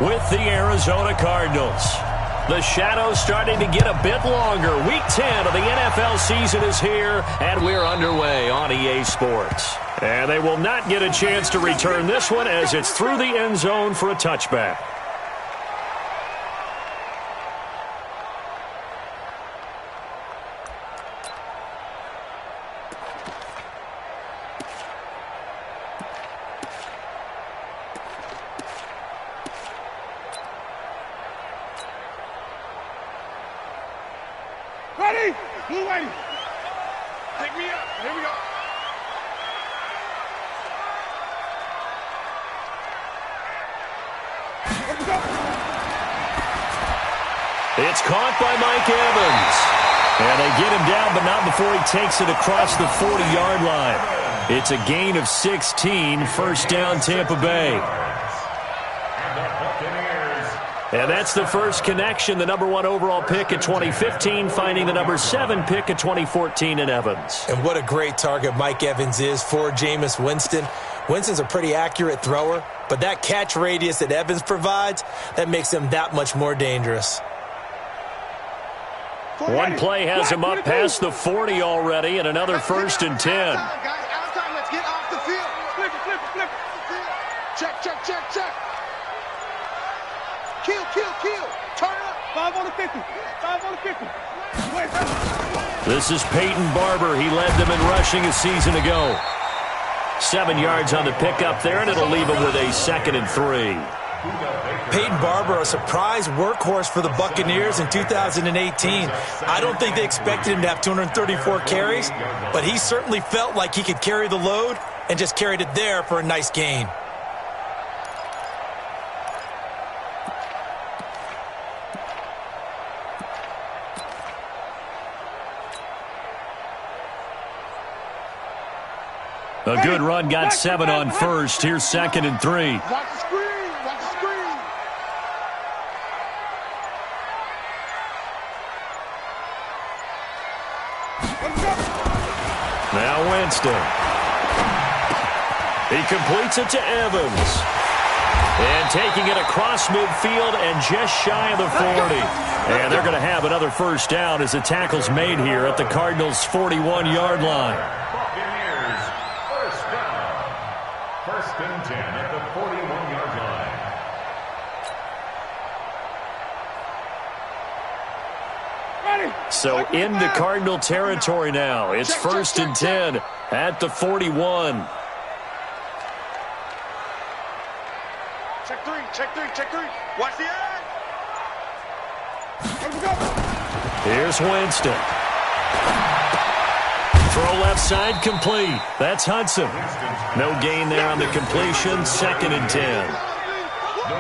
with the Arizona Cardinals. The shadow's starting to get a bit longer. Week 10 of the NFL season is here, and we're underway on EA Sports. And they will not get a chance to return this one as it's through the end zone for a touchback. Ready? Blue ready. Take me up. Here we go. Let's go. It's caught by Mike Evans. And they get him down, but not before he takes it across the 40-yard line. It's a gain of 16, first down Tampa Bay. And that's the first connection, the number 1 overall pick in 2015, finding the number 7 pick in 2014 in Evans. And what a great target Mike Evans is for Jameis Winston. Winston's a pretty accurate thrower, but that catch radius that Evans provides, that makes him that much more dangerous. One play has him up past the 40 already, and another first and 10. Outside, let's get off the field. Flip it. Check. Kill. Turn it up. 5 on the 50. 5 on the 50. This is Peyton Barber. He led them in rushing a season ago. 7 yards on the pickup there, and it'll leave him with a 2nd and 3. Peyton Barber, a surprise workhorse for the Buccaneers in 2018. I don't think they expected him to have 234 carries, but he certainly felt like he could carry the load and just carried it there for a nice gain. A good run, got 7 on first. Here's 2nd and 3. Watch the screen. Now Winston. He completes it to Evans. And taking it across midfield and just shy of the 40. And they're going to have another first down as the tackle's made here at the Cardinals' 41-yard line. First and 10 at the 41-yard line. So into Cardinal territory now. It's first and 10 at the 41. Check three. Watch the eye. Here's Winston. Throw left side complete. That's Hudson. No gain there on the completion. 2nd and 10.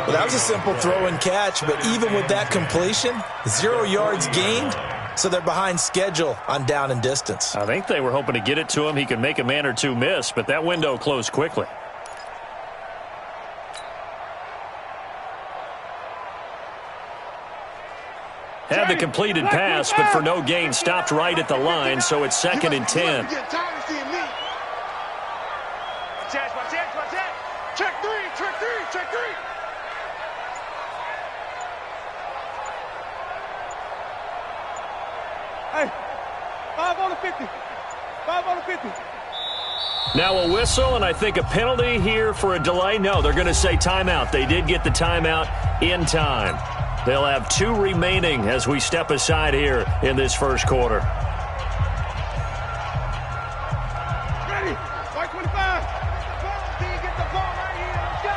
Well, that was a simple throw and catch, but even with that completion, 0 yards gained, so they're behind schedule on down and distance. I think they were hoping to get it to him. He could make a man or two miss, but that window closed quickly. Had the completed pass, but for no gain, stopped right at the line, so it's 2nd and 10. Watch that. Check three. Hey, 5 on the 50. 5 on the 50. Now a whistle, and I think a penalty here for a delay. No, they're going to say timeout. They did get the timeout in time. They'll have 2 remaining as we step aside here in this first quarter. Ready? White 25. Get the ball right here. Let's go.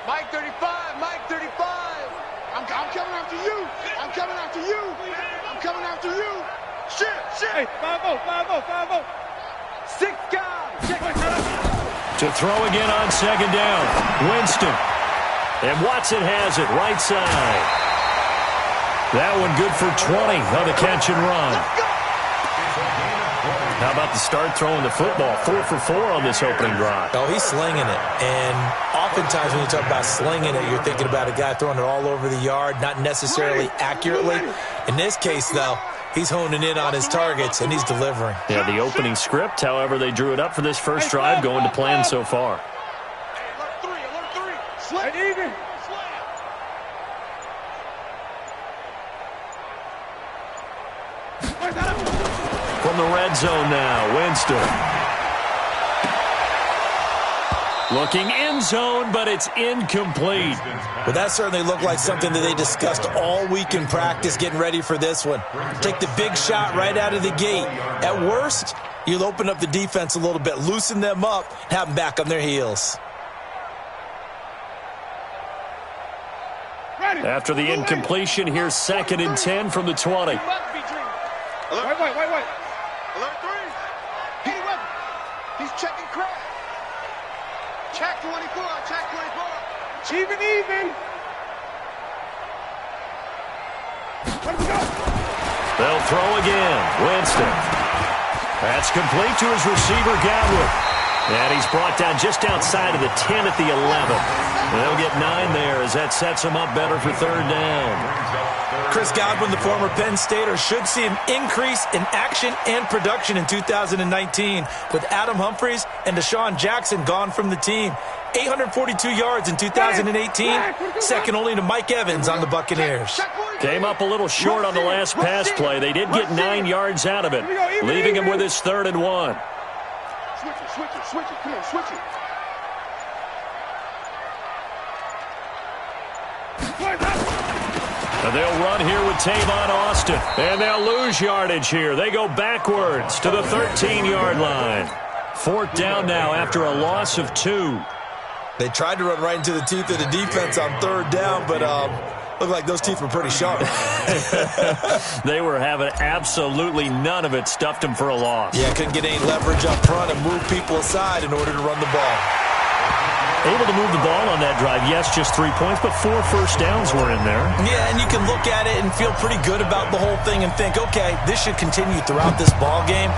Mike 35. I'm coming after you. Shit. Hey, 5-0. 6 guys. To throw again on 2nd down. Winston. And Watson has it right side. That one good for 20 on the catch and run. How about the start throwing the football? 4 for 4 on this opening drive. Oh, he's slinging it. And oftentimes when you talk about slinging it, you're thinking about a guy throwing it all over the yard, not necessarily accurately. In this case, though, He's honing in on his targets, and he's delivering. Yeah, the opening script, however they drew it up for this first drive, going to plan so far. From the red zone now, Winston. Looking end zone, but it's incomplete. Well, that certainly looked like something that they discussed all week in practice getting ready for this one. Take the big shot right out of the gate. At worst, you'll open up the defense a little bit, loosen them up, have them back on their heels. After the incompletion, here's 2nd and 10 from the 20. Wait. Alert 3. Hey, Weber. He's checking crack. Check 24. Check 24. Even. Let's go. They'll throw again. Winston. That's complete to his receiver, Godwin. And he's brought down just outside of the 10 at the 11. They'll get 9 there as that sets him up better for 3rd down. Chris Godwin, the former Penn Stater, should see an increase in action and production in 2019 with Adam Humphries and Deshaun Jackson gone from the team. 842 yards in 2018, second only to Mike Evans on the Buccaneers. Came up a little short on the last pass play. They did get 9 yards out of it, leaving him with his 3rd and 1. Switch it. Come on, switch it. And they'll run here with Tavon Austin. And they'll lose yardage here. They go backwards to the 13-yard line. 4th down now after a loss of 2. They tried to run right into the teeth of the defense on 3rd down, but looked like those teeth were pretty sharp. They were having absolutely none of it. Stuffed them for a loss. Yeah, couldn't get any leverage up front and move people aside in order to run the ball. Able to move the ball on that drive. Yes, just 3 points, but 4 first downs were in there. Yeah, and you can look at it and feel pretty good about the whole thing and think, okay, this should continue throughout this ball game.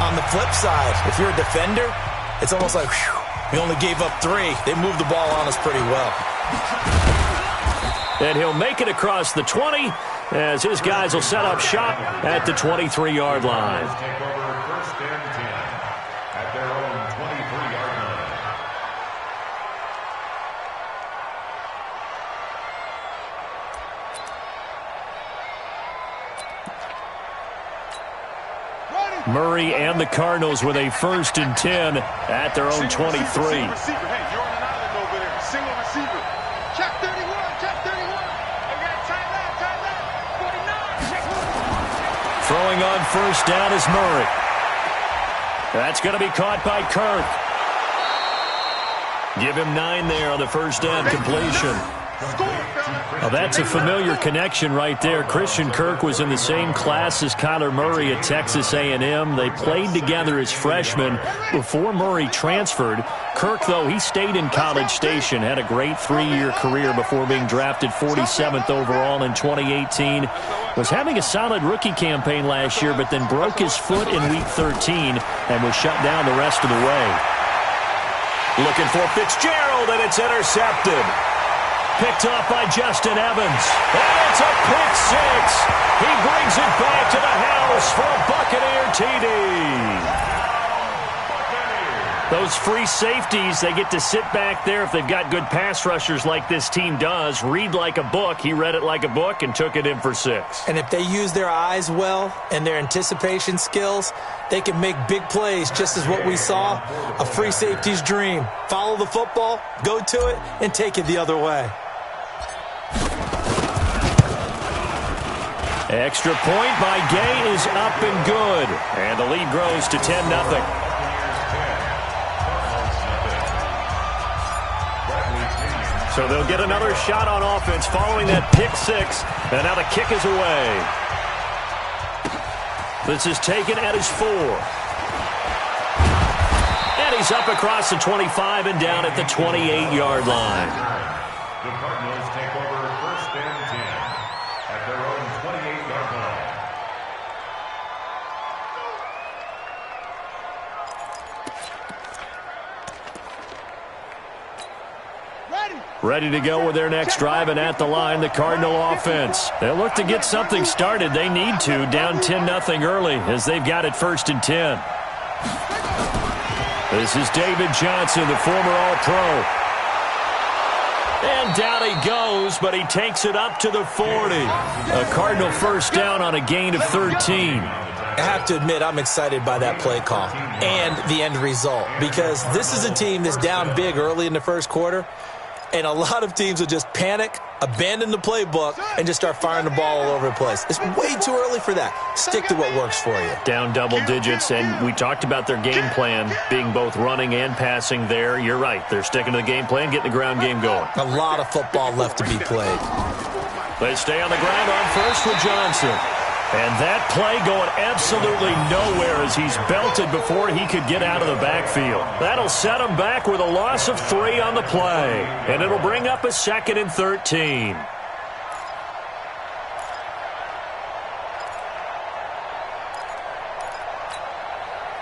On the flip side, if you're a defender, it's almost like, whew, we only gave up 3. They moved the ball on us pretty well. And he'll make it across the 20 as his guys will set up shop at the 23-yard line. Take over 1st and 10 at their own 23-yard line. Murray and the Cardinals with a 1st and 10 at their own 23. Hey, you're on an island over there. Single receiver. Check 31. Check 31. Okay, time out. 49. Throwing on 1st down is Murray. That's going to be caught by Kirk. Give him 9 there on the 1st down completion. Oh, that's a familiar connection right there. Christian Kirk was in the same class as Kyler Murray at Texas A&M. They played together as freshmen before Murray transferred. Kirk, though, he stayed in College Station, had a great 3-year career before being drafted 47th overall in 2018. Was having a solid rookie campaign last year, but then broke his foot in Week 13 and was shut down the rest of the way. Looking for Fitzgerald, and it's intercepted. Picked off by Justin Evans. And it's a pick 6. He brings it back to the house for a Buccaneer TD. Those free safeties, they get to sit back there if they've got good pass rushers like this team does. Read like a book. He read it like a book and took it in for 6. And if they use their eyes well and their anticipation skills, they can make big plays, just as what we saw. A free safety's dream. Follow the football, go to it, and take it the other way. Extra point by Gay is up and good. And the lead grows to 10-0. So they'll get another shot on offense following that pick 6. And now the kick is away. This is taken at his 4. And he's up across the 25 and down at the 28-yard line. The Cardinals take over 1st and 10 at their own 28-yard line. Ready. Ready to go with their next drive, and at the line, the Cardinal offense. They'll look to get something started. They need to, down 10-0 early as they've got it 1st and 10. This is David Johnson, the former All-Pro. And down he goes, but he takes it up to the 40. A Cardinal first down on a gain of 13. I have to admit, I'm excited by that play call and the end result, because this is a team that's down big early in the first quarter, and a lot of teams will just panic, abandon the playbook, and just start firing the ball all over the place. It's way too early for that. Stick to what works for you. Down double digits, and we talked about their game plan being both running and passing there. You're right. They're sticking to the game plan, getting the ground game going. A lot of football left to be played. They stay on the ground on first with Johnson. And that play going absolutely nowhere as he's belted before he could get out of the backfield. That'll set him back with a loss of 3 on the play. And it'll bring up a 2nd and 13. Here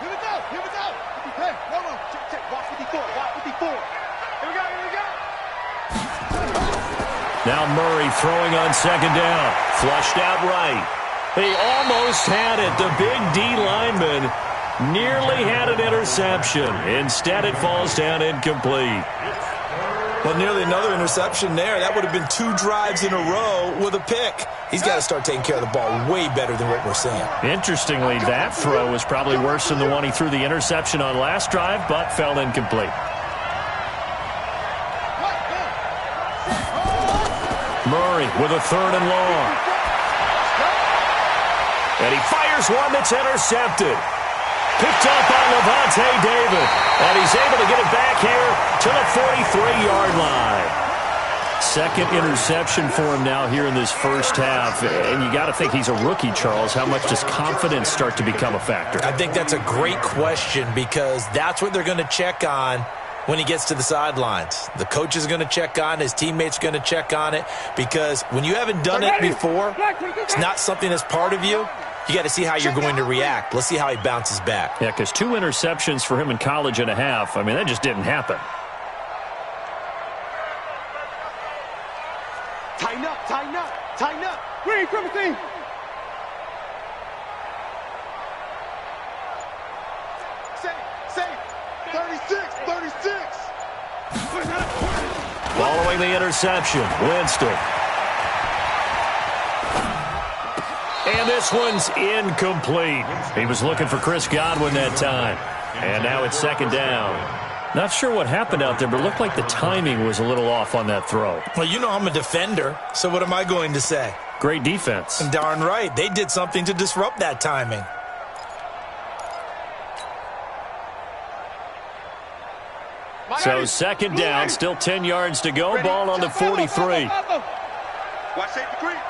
we go. Hey, hold on. Check. Watch 54. Here we go. Now Murray throwing on 2nd down. Flushed out right. He almost had it. The big D lineman nearly had an interception. Instead, it falls down incomplete. Well, nearly another interception there. That would have been 2 drives in a row with a pick. He's got to start taking care of the ball way better than what we're seeing. Interestingly, that throw was probably worse than the one he threw the interception on last drive, but fell incomplete. Murray with a 3rd and long. And he fires one that's intercepted. Picked up by Levante David. And he's able to get it back here to the 43-yard line. 2nd interception for him now here in this first half. And you got to think he's a rookie, Charles. How much does confidence start to become a factor? I think that's a great question, because that's what they're going to check on when he gets to the sidelines. The coach is going to check on it. His teammates are going to check on it, because when you haven't done it before, it's not something that's part of you. You got to see how you're going to react. Let's see how he bounces back. Yeah, because 2 interceptions for him in college and a half. I mean, that just didn't happen. Tighten up. Green, from the team. Safe. 36. Following the interception, Winston. And this one's incomplete. He was looking for Chris Godwin that time. And now it's 2nd down. Not sure what happened out there, but it looked like the timing was a little off on that throw. Well, you know I'm a defender, so what am I going to say? Great defense. And darn right. They did something to disrupt that timing. So 2nd down, still 10 yards to go. Ball on the 43. Watch safety creeping.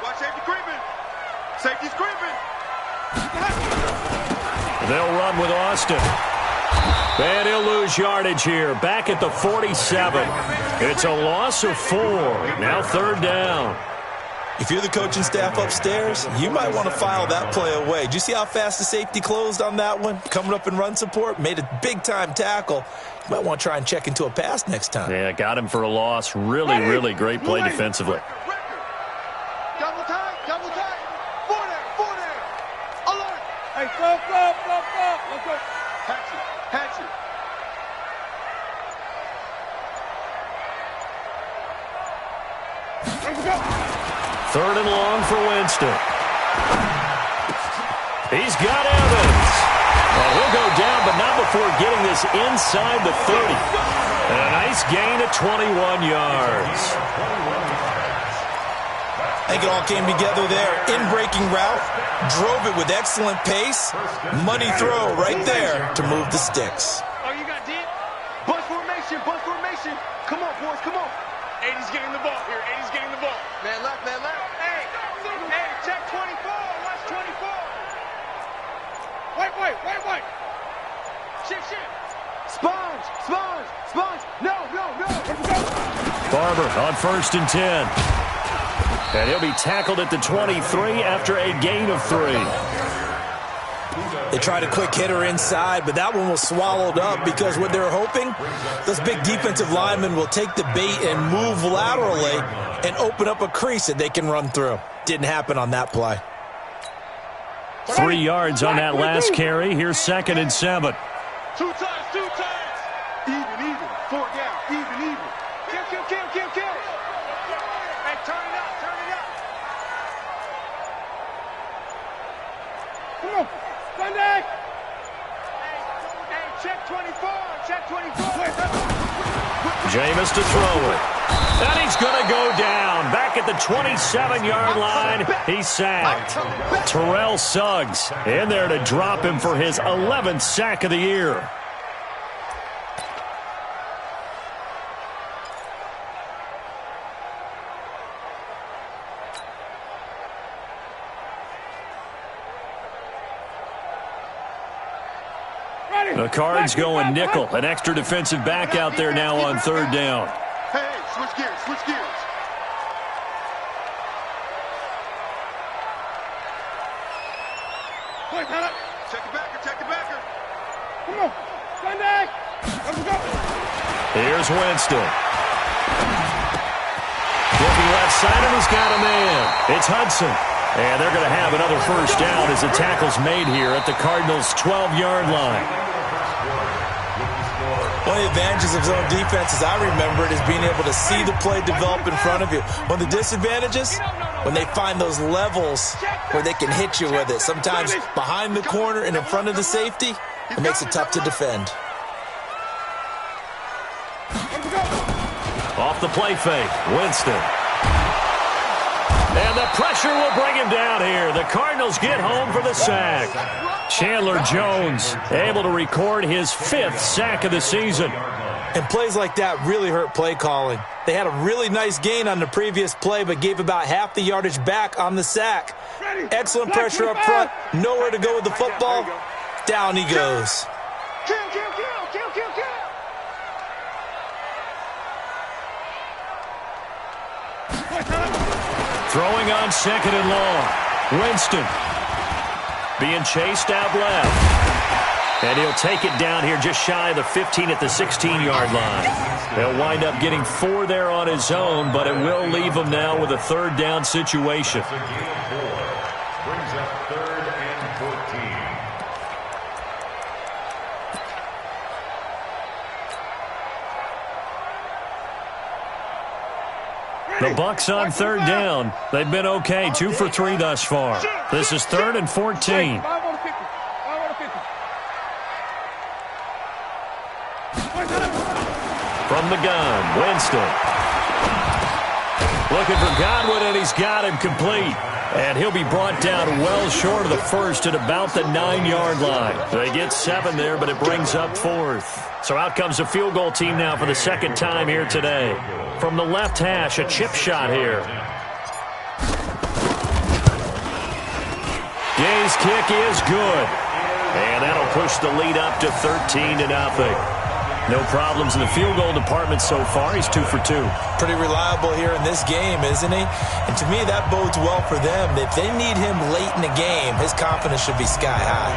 Safety's creeping. They'll run with Austin. And he'll lose yardage here. Back at the 47. It's a loss of 4. Now 3rd down. If you're the coaching staff upstairs, you might want to file that play away. Did you see how fast the safety closed on that one? Coming up in run support, made a big-time tackle. You might want to try and check into a pass next time. Yeah, got him for a loss. Really great play defensively. Double time. 4 there. Alert. Hey, go. Let's go. Hatch it. Let's go. 3rd and long for Winston. He's got Evans. Well, he'll go down, but not before getting this inside the 30. And a nice gain of 21 yards. I think it all came together there. In-breaking route, drove it with excellent pace. Money throw right there to move the sticks. Oh, you got deep? Bunch formation. Come on, boys, come on. 80's getting the ball here. Man left. Hey, check 24. Watch 24. Wait. Shit. Sponge. No. Barber on 1st and 10. And he'll be tackled at the 23 after a gain of 3. They tried a quick hitter inside, but that one was swallowed up because what they're hoping, those big defensive linemen will take the bait and move laterally and open up a crease that they can run through. Didn't happen on that play. 3 yards on that last carry. Here's 2nd and 7. Two times. Even. 4 down. Even. Kill. Hey, turn it up. Come on. Sunday. Hey, check 24. Jameis to throw it. And he's going to go down. Back at the 27-yard line, he's sacked. Terrell Suggs in there to drop him for his 11th sack of the year. The Cards going nickel. An extra defensive back out there now on 3rd down. Hey, switch gears. Check the backer. Come on. Sunday. Let's go. Here's Winston. Looking left side, and he's got a man. It's Hudson. And they're going to have another 1st down as the tackle's made here at the Cardinals' 12-yard line. One of the advantages of zone defense, as I remember it, is being able to see the play develop in front of you. One of the disadvantages, when they find those levels where they can hit you with it. Sometimes behind the corner and in front of the safety, it makes it tough to defend. Off the play fake, Winston. And the pressure will bring him down here. The Cardinals get home for the sack. Chandler Jones able to record his 5th sack of the season. And plays like that really hurt play calling. They had a really nice gain on the previous play, but gave about half the yardage back on the sack. Excellent pressure up front. Nowhere to go with the football. Down he goes. Kill. Throwing on 2nd and long. Winston being chased out left. And he'll take it down here just shy of the 15 at the 16-yard line. He'll wind up getting 4 there on his own, but it will leave him now with a 3rd down situation. Brings up 3rd and 14. The Bucs on 3rd down. They've been okay, 2 for 3 thus far. This is 3rd and 14. 5 on the 50. From the gun, Winston. Looking for Godwin, and he's got him complete. And he'll be brought down well short of the 1st at about the 9-yard line. They get 7 there, but it brings up 4th. So out comes the field goal team now for the 2nd time here today. From the left hash, a chip shot here. Gay's kick is good. And that'll push the lead up to 13-0. No problems in the field goal department so far. He's 2 for 2. Pretty reliable here in this game, isn't he? And to me, that bodes well for them. If they need him late in the game, his confidence should be sky high.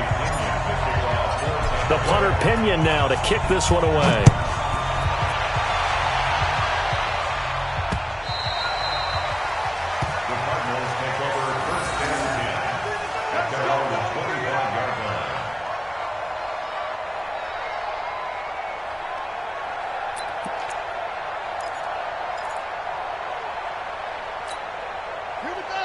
The punter Pinion now to kick this one away. The Cardinals take over 1st and 10 at their own 21-yard line.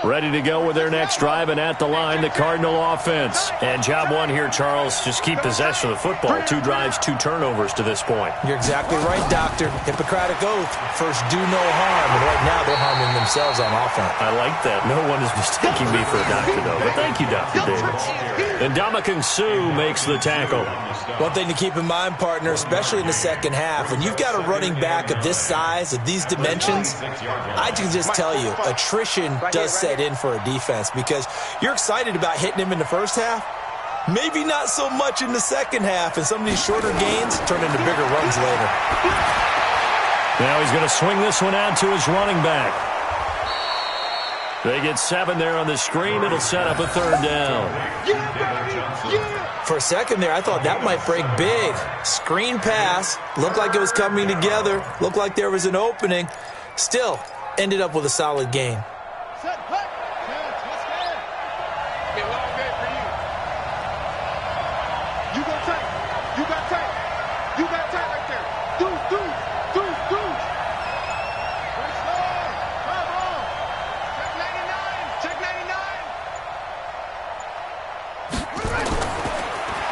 Ready to go with their next drive, and at the line, the Cardinal offense. And job 1 here, Charles, just keep possession of the football. 2 drives, 2 turnovers to this point. You're exactly right, Doctor. Hippocratic oath. First, do no harm. And right now, they're harming themselves on offense. I like that. No one is mistaking me for a doctor, though. But thank you, Dr. Davis. And Ndamukong Suh makes the tackle. One thing to keep in mind, partner, especially in the second half, when you've got a running back of this size, of these dimensions, I can just tell you, attrition does set in for a defense because you're excited about hitting him in the first half. Maybe not so much in the second half, and some of these shorter gains turn into bigger runs later. Now he's going to swing this one out to his running back. They get 7 there on the screen. It'll set up a 3rd down. For a second there, I thought that might break big. Screen pass. Looked like it was coming together. Looked like there was an opening. Still, ended up with a solid gain.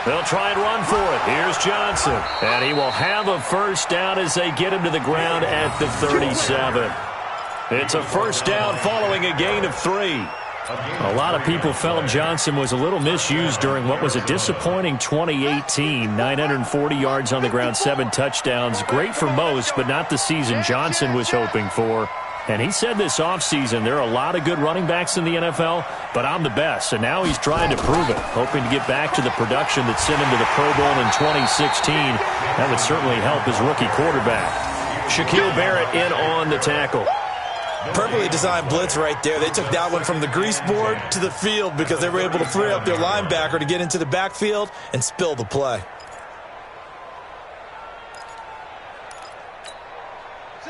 They'll try and run for it. Here's Johnson. And he will have a first down as they get him to the ground at the 37. It's a first down following a gain of 3. A lot of people felt Johnson was a little misused during what was a disappointing 2018. 940 yards on the ground, 7 touchdowns. Great for most, but not the season Johnson was hoping for. And he said this offseason, there are a lot of good running backs in the NFL, but I'm the best. And now he's trying to prove it, hoping to get back to the production that sent him to the Pro Bowl in 2016. That would certainly help his rookie quarterback. Shaquille Barrett in on the tackle. Perfectly designed blitz right there. They took that one from the grease board to the field because they were able to free up their linebacker to get into the backfield and spill the play.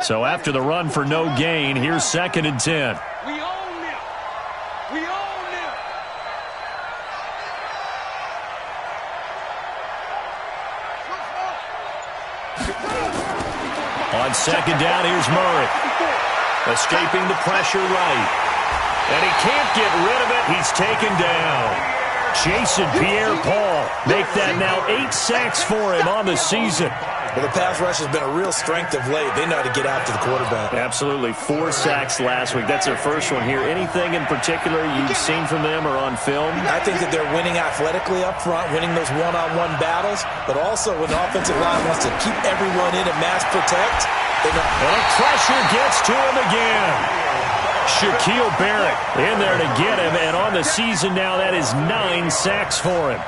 So after the run for no gain, here's 2nd and 10. We own them. We own them. On 2nd down, here's Murray. Escaping the pressure right. And he can't get rid of it. He's taken down. Jason Pierre-Paul make that now 8 sacks for him on the season. Well, the pass rush has been a real strength of late. They know how to get after the quarterback. Absolutely. 4 sacks last week. That's their first one here. Anything in particular you've seen from them or on film? I think that they're winning athletically up front, winning those one-on-one battles, but also when the offensive line wants to keep everyone in and mass protect. And the pressure gets to him again. Shaquille Barrett in there to get him, and on the season now, that is 9 sacks for him.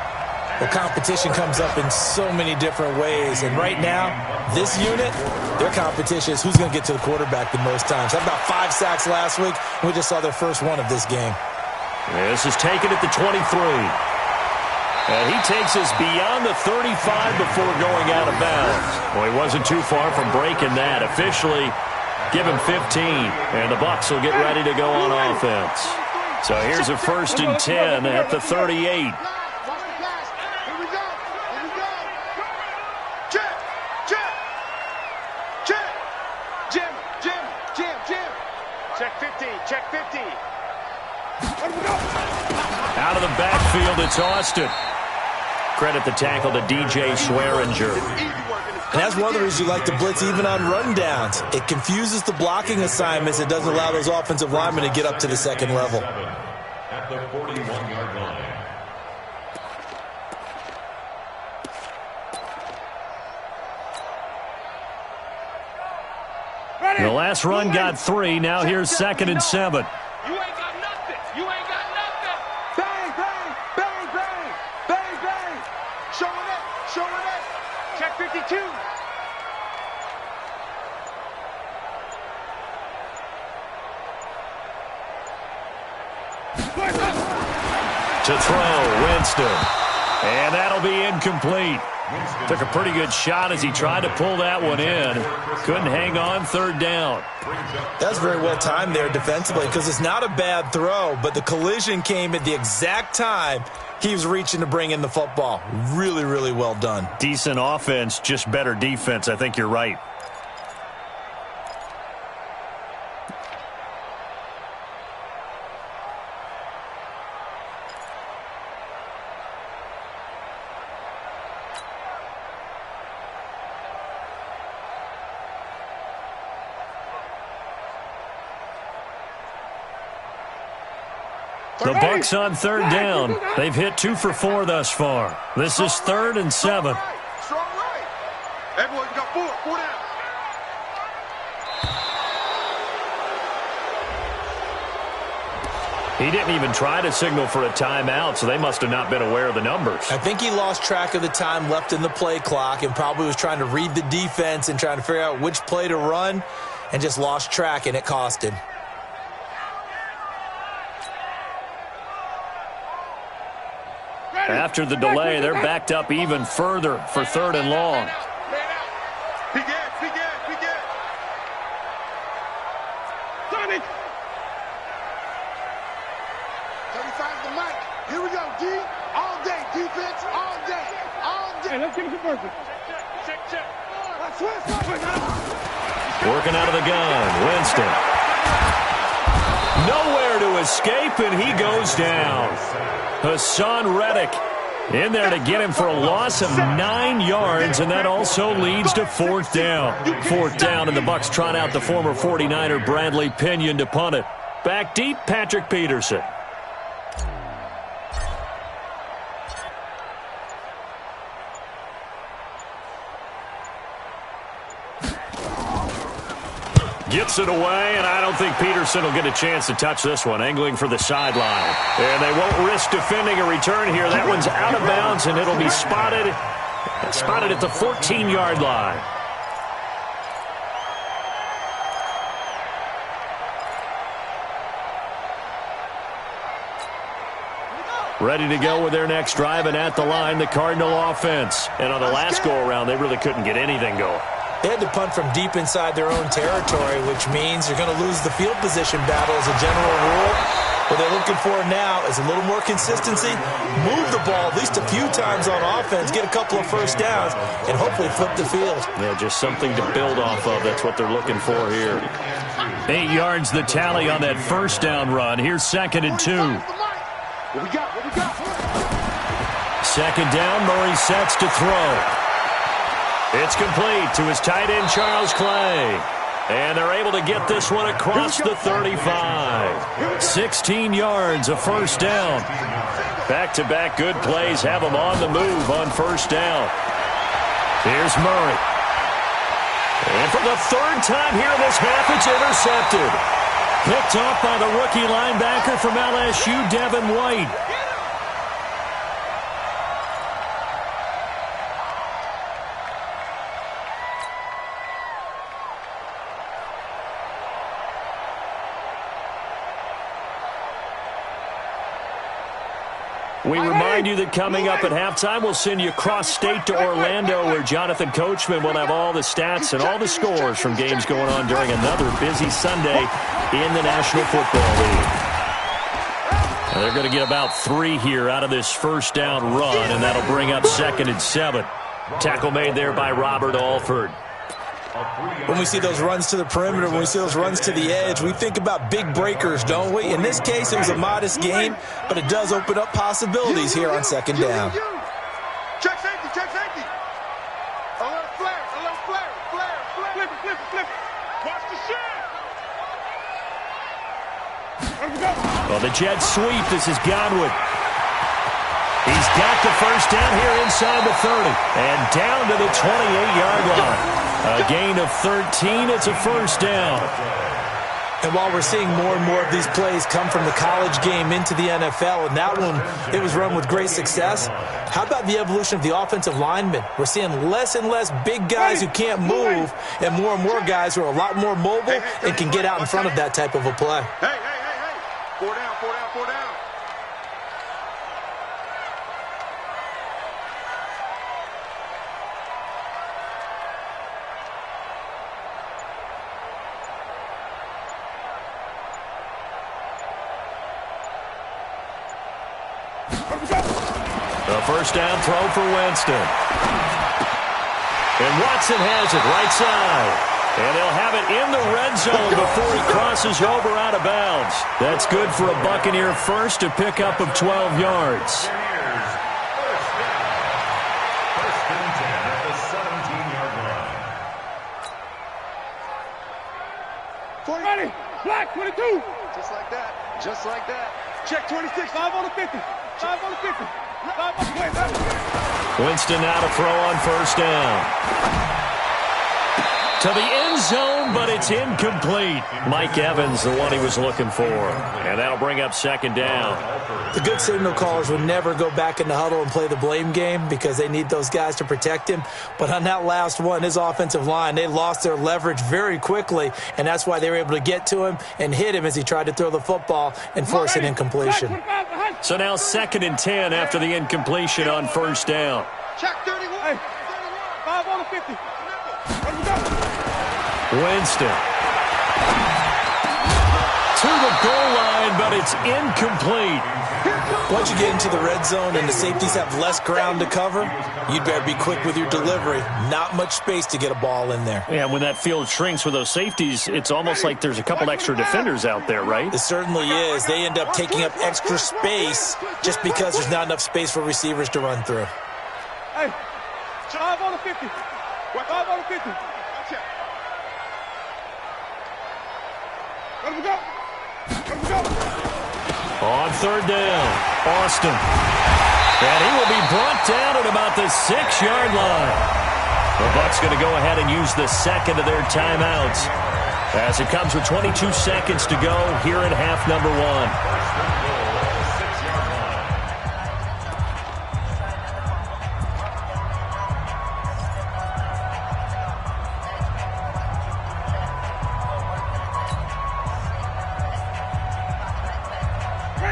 Well, competition comes up in so many different ways, and right now, this unit, their competition is who's going to get to the quarterback the most times. Had about 5 sacks last week, and we just saw their first one of this game. This is taken at the 23. And he takes us beyond the 35 before going out of bounds. Well, he wasn't too far from breaking that. Officially, give him 15, and the Bucs will get ready to go on offense. So here's a 1st and 10 at the 38. Check 15, check 15. Out of the backfield, it's Austin. Credit the tackle to DJ Swearinger. And that's one of the reasons you like to blitz even on rundowns. It confuses the blocking assignments. It doesn't allow those offensive linemen to get up to the second level. At the 41-yard line. The last run got 3. Now here's 2nd and 7. You ain't got nothing. You ain't got nothing. Bang, bang, bang, bang, bang, bang. Showing it, showing it. Check 52. To throw, Winston. And that'll be incomplete. Took a pretty good shot as he tried to pull that one in. Couldn't hang on, 3rd down. That's very well timed there defensively because it's not a bad throw, but the collision came at the exact time he was reaching to bring in the football. Really, really well done. Decent offense, just better defense. I think you're right. The Bucs on 3rd down. They've hit 2 for 4 thus far. This is 3rd and 7. Strong right. Everyone got 4 down. He didn't even try to signal for a timeout, so they must have not been aware of the numbers. I think he lost track of the time left in the play clock and probably was trying to read the defense and trying to figure out which play to run and just lost track, and it cost him. After the delay, they're backed up even further for 3rd and long. Big Ed. 35 the mic. Here we go, D. All day. Defense, all day. Hey, let's give it to Burton. Check. Working out of the gun, Winston. Nowhere to escape, and he goes down. Hassan Reddick in there to get him for a loss of 9 yards, and that also leads to 4th down. 4th down, and the Bucs trot out the former 49er Bradley Pinion to punt it. Back deep, Patrick Peterson. Gets it away, and I don't think Peterson will get a chance to touch this one. Angling for the sideline. And they won't risk defending a return here. That one's out of bounds, and it'll be spotted at the 14-yard line. Ready to go with their next drive, and at the line, the Cardinal offense. And on the last go-around, they really couldn't get anything going. They had to punt from deep inside their own territory, which means you're going to lose the field position battle as a general rule. What they're looking for now is a little more consistency, move the ball at least a few times on offense, get a couple of first downs, and hopefully flip the field. Yeah, just something to build off of. That's what they're looking for here. 8 yards the tally on that first down run. Here's 2nd and 2. What we got? 2nd down, Murray sets to throw. It's complete to his tight end, Charles Clay. And they're able to get this one across the 35. 16 yards, a first down. Back-to-back good plays have them on the move on first down. Here's Murray. And for the 3rd time here in this half, it's intercepted. Picked off by the rookie linebacker from LSU, Devin White. We remind you that coming up at halftime, we'll send you cross-state to Orlando, where Jonathan Coachman will have all the stats and all the scores from games going on during another busy Sunday in the National Football League. And they're going to get about 3 here out of this first down run, and that'll bring up 2nd and 7. Tackle made there by Robert Alford. When we see those runs to the perimeter, when we see those runs to the edge, we think about big breakers, don't we? In this case, it was a modest gain, but it does open up possibilities here on 2nd down. Check safety. A little flare. Flip it. Watch the shot. Well, the jet sweep. This is Godwin. He's got the first down here inside the 30 and down to the 28-yard line. A gain of 13. It's a first down. And while we're seeing more and more of these plays come from the college game into the NFL, and that one, it was run with great success, how about the evolution of the offensive linemen? We're seeing less and less big guys who can't move and more guys who are a lot more mobile and can get out in front of that type of a play. Hey. 4 down. The first down throw for Winston. And Watson has it right side. And they'll have it in the red zone before he crosses over out of bounds. That's good for a Buccaneer first, to pick up of 12 yards. First and 10 at the 17-yard line. 40. Black, 22. Just like that. Check 26. 5 on the 50. 5 on the 50. 5 on the 50. Winston now to throw on first down. To the end zone, but it's incomplete. Mike Evans, the one he was looking for. And that'll bring up 2nd down. The good signal callers would never go back in the huddle and play the blame game because they need those guys to protect him. But on that last one, his offensive line, they lost their leverage very quickly, and that's why they were able to get to him and hit him as he tried to throw the football and force an incompletion. So now 2nd and 10 after the incompletion on first down. Check 31. Hey, 5 on the 50. Let's go. Winston. To the goal line, but it's incomplete. Once you get into the red zone and the safeties have less ground to cover, you'd better be quick with your delivery. Not much space to get a ball in there. Yeah, when that field shrinks with those safeties, it's almost like there's a couple extra defenders out there, right? It certainly is. They end up taking up extra space just because there's not enough space for receivers to run through. Hey, 5 on the 50. 5 on the 50. Let him go. Let him go. On third down, Austin. And he will be brought down at about the 6-yard line. The Bucs going to go ahead and use the second of their timeouts as it comes with 22 seconds to go here in half number 1.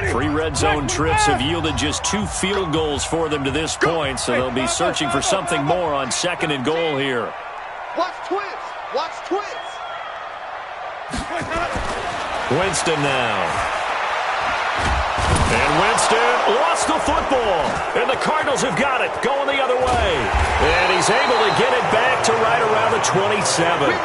Three red zone trips have yielded just 2 field goals for them to this point, so they'll be searching for something more on 2nd and goal here. Watch twins. Watch twins. Winston now. And Winston lost the football. And the Cardinals have got it, going the other way. And he's able to get it back to right around the 27.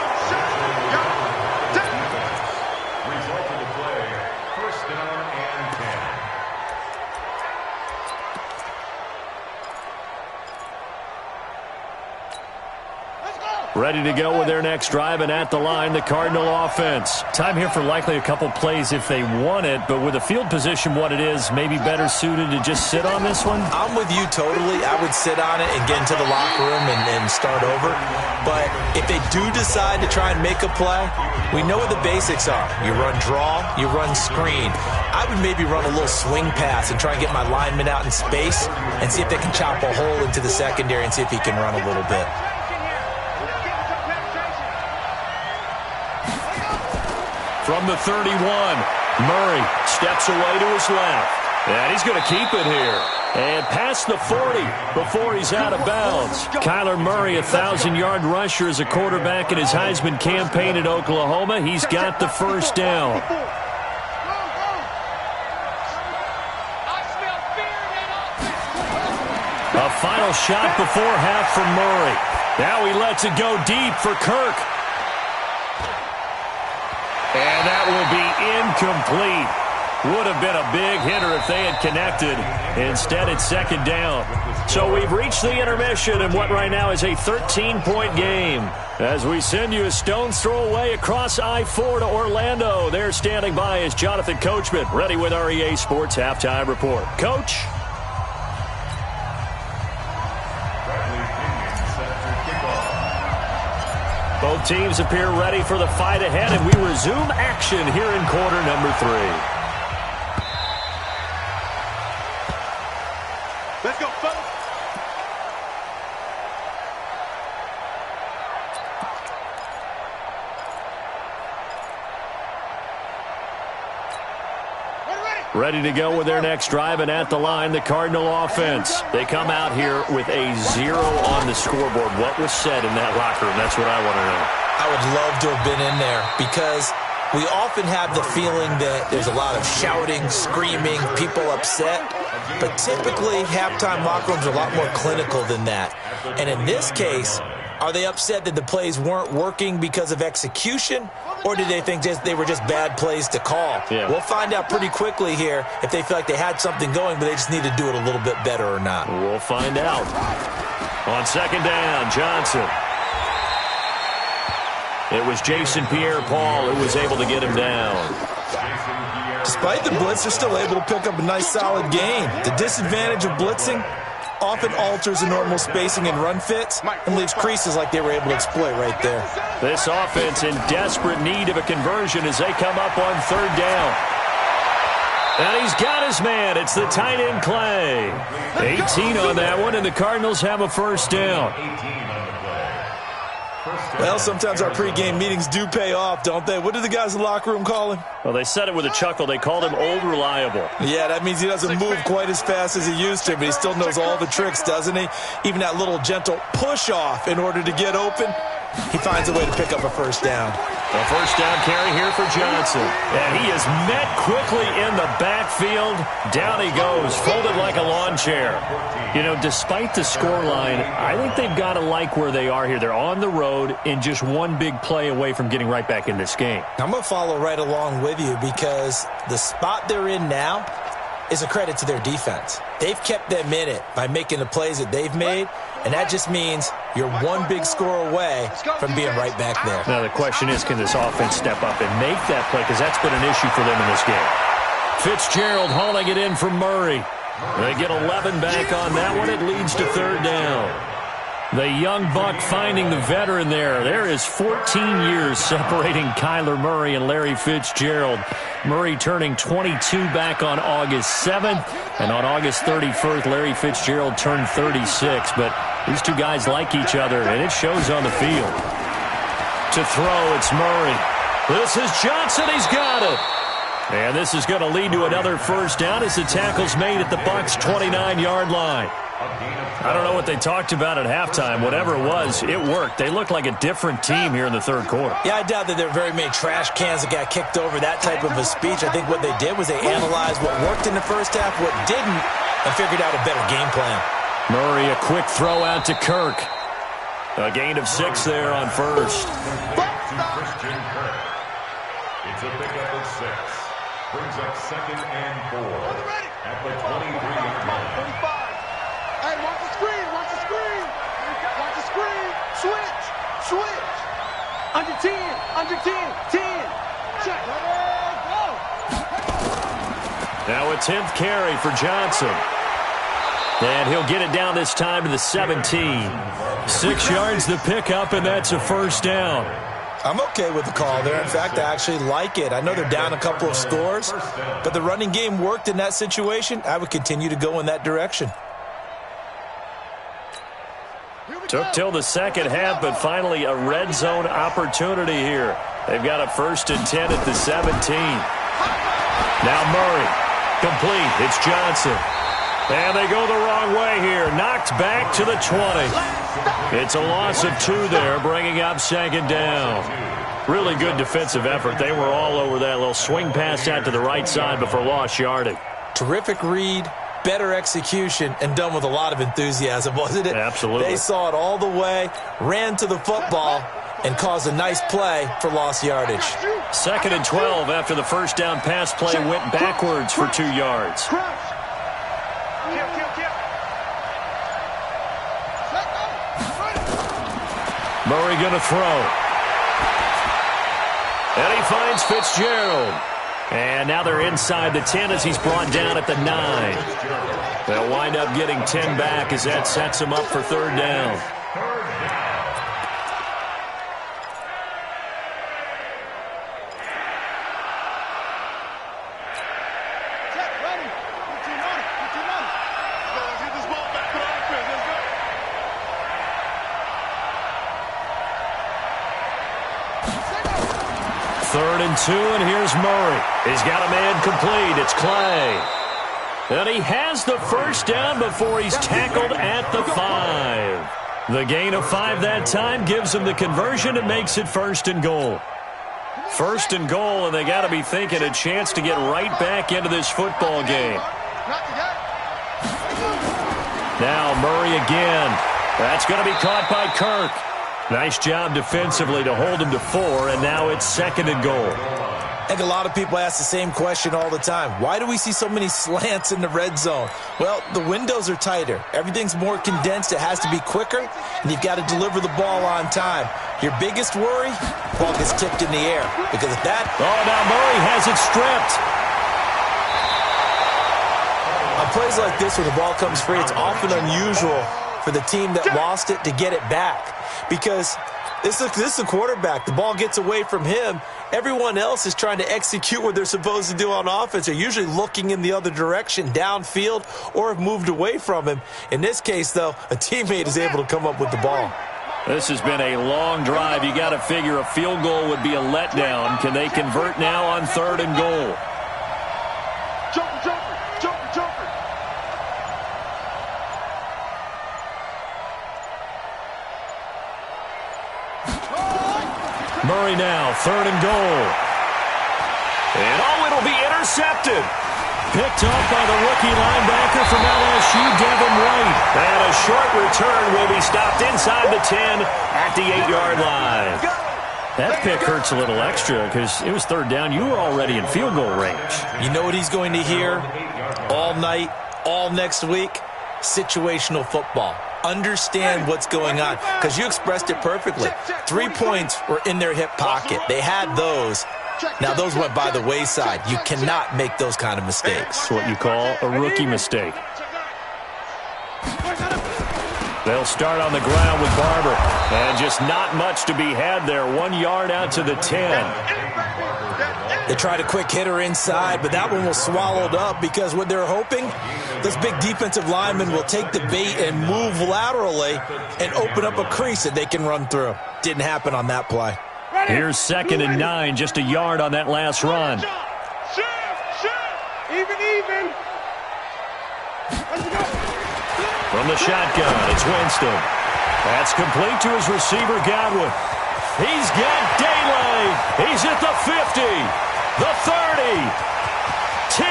Ready to go with their next drive, and at the line, the Cardinal offense. Time here for likely a couple plays if they want it, but with the field position what it is, maybe better suited to just sit on this one? I'm with you totally. I would sit on it and get into the locker room and start over. But if they do decide to try and make a play, we know what the basics are. You run draw, you run screen. I would maybe run a little swing pass and try and get my lineman out in space and see if they can chop a hole into the secondary and see if he can run a little bit. From the 31, Murray steps away to his left. And he's going to keep it here. And past the 40 before he's out of bounds. Kyler Murray, a 1,000-yard rusher as a quarterback in his Heisman campaign at Oklahoma. He's got the first down. A final shot before half from Murray. Now he lets it go deep for Kirk. And that will be incomplete. Would have been a big hitter if they had connected. Instead, it's 2nd down. So we've reached the intermission in what right now is a 13-point game. As we send you a stone's throw away across I-4 to Orlando. There standing by is Jonathan Coachman, ready with our EA Sports Halftime Report. Coach? Both teams appear ready for the fight ahead, and we resume action here in quarter number 3. Let's go, fellas. Ready to go with their next drive, and at the line, the Cardinal offense. They come out here with a 0 on the scoreboard. What was said in that locker room? That's what I want to know. I would love to have been in there because we often have the feeling that there's a lot of shouting, screaming, people upset. But typically, halftime locker rooms are a lot more clinical than that. And in this case, are they upset that the plays weren't working because of execution, or did they think they were just bad plays to call? Yeah. We'll find out pretty quickly here if they feel like they had something going, but they just need to do it a little bit better or not. We'll find out. On 2nd down, Johnson. It was Jason Pierre-Paul who was able to get him down. Despite the blitz, they're still able to pick up a nice, solid gain. The disadvantage of blitzing often alters the normal spacing and run fits and leaves creases like they were able to exploit right there. This offense in desperate need of a conversion as they come up on 3rd down. And he's got his man. It's the tight end Clay. 18 on that one, and the Cardinals have a first down. Well, sometimes our pregame meetings do pay off, don't they? What do the guys in the locker room call him? Well, they said it with a chuckle. They called him Old Reliable. Yeah, that means he doesn't move quite as fast as he used to, but he still knows all the tricks, doesn't he? Even that little gentle push-off in order to get open, he finds a way to pick up a first down. A first down carry here for Johnson. And he is met quickly in the backfield. Down he goes, folded like a lawn chair. You know, despite the scoreline, I think they've got to like where they are here. They're on the road and just one big play away from getting right back in this game. I'm going to follow right along with you because the spot they're in now is a credit to their defense. They've kept them in it by making the plays that they've made, and that just means you're one big score away from being right back there. Now the question is, can this offense step up and make that play? Because that's been an issue for them in this game. Fitzgerald hauling it in from Murray. They get 11 back on that one. It leads to third down. The young buck finding the veteran there. There is 14 years separating Kyler Murray and Larry Fitzgerald. Murray turning 22 back on August 7th. And on August 31st, Larry Fitzgerald turned 36. But these two guys like each other, and it shows on the field. To throw, it's Murray. This is Johnson. He's got it. And this is going to lead to another first down as the tackle's made at the Bucs' 29-yard line. I don't know what they talked about at halftime. Whatever it was, it worked. They look like a different team here in the third quarter. Yeah, I doubt that there are very many trash cans that got kicked over, that type of a speech. I think what they did was they analyzed what worked in the first half, what didn't, and figured out a better game plan. Murray, a quick throw out to Kirk. A gain of 6 there on first. It's a pickup of 6. Brings up 2nd and 4 at the 23-yard line. Hey, watch the screen, watch the screen. Watch the screen. Switch. Under 10. Check. Go. Now a 10th carry for Johnson. And he'll get it down this time to the 17. 6 yards the pickup, and that's a first down. I'm okay with the call there. In fact, I actually like it. I know they're down a couple of scores, but the running game worked in that situation. I would continue to go in that direction. Took till the second half, but finally a red zone opportunity here. They've got a 1st and 10 at the 17. Now Murray. Complete. It's Johnson. And they go the wrong way here. Knocked back to the 20. It's a loss of 2 there, bringing up 2nd down. Really good defensive effort. They were all over that little swing pass out to the right side before lost yardage. Terrific read, better execution, and done with a lot of enthusiasm, wasn't it? Absolutely. They saw it all the way, ran to the football, and caused a nice play for lost yardage. 2nd and 12 after the first down pass play went backwards for 2 yards. Murray going to throw. And he finds Fitzgerald. And now they're inside the 10 as he's brought down at the 9. They'll wind up getting 10 back as that sets them up for third down. Third and 2, and here's Murray. He's got a man complete. It's Clay. And he has the first down before he's tackled at the 5. The gain of 5 that time gives him the conversion and makes it 1st and goal. 1st and goal, and they got to be thinking a chance to get right back into this football game. Now Murray again. That's going to be caught by Kirk. Nice job defensively to hold him to 4, and now it's 2nd and goal. I think a lot of people ask the same question all the time. Why do we see so many slants in the red zone? Well, the windows are tighter. Everything's more condensed. It has to be quicker, and you've got to deliver the ball on time. Your biggest worry, the ball gets tipped in the air. Because of that... Oh, now Murray has it stripped. On plays like this, when the ball comes free, it's often unusual for the team that lost it to get it back. Because this is the quarterback. The ball gets away from him. Everyone else is trying to execute what they're supposed to do on offense. They're usually looking in the other direction, downfield, or have moved away from him. In this case, though, a teammate is able to come up with the ball. This has been a long drive. You got to figure a field goal would be a letdown. Can they convert now on 3rd and goal? Jumper, jumper, jumper, jumper. Murray now, 3rd and goal. And it'll be intercepted. Picked up by the rookie linebacker from LSU, Devin White. And a short return will be stopped inside the 10 at the 8-yard line. That pick hurts a little extra because it was 3rd down. You were already in field goal range. You know what he's going to hear all night, all next week? Situational football. Understand what's going on, because you expressed it perfectly. 3 points were in their hip pocket. They had those. Now, those went by the wayside. You cannot make those kind of mistakes. It's what you call a rookie mistake. They'll start on the ground with Barber. And just not much to be had there. 1 yard out to the 10. They tried a quick hitter inside, but that one was swallowed up because what they're hoping, this big defensive lineman will take the bait and move laterally and open up a crease that they can run through. Didn't happen on that play. Here's 2nd and 9, just a yard on that last run. Even. From the shotgun, it's Winston. That's complete to his receiver, Godwin. He's got daylight. He's at the 50, the 30, 10.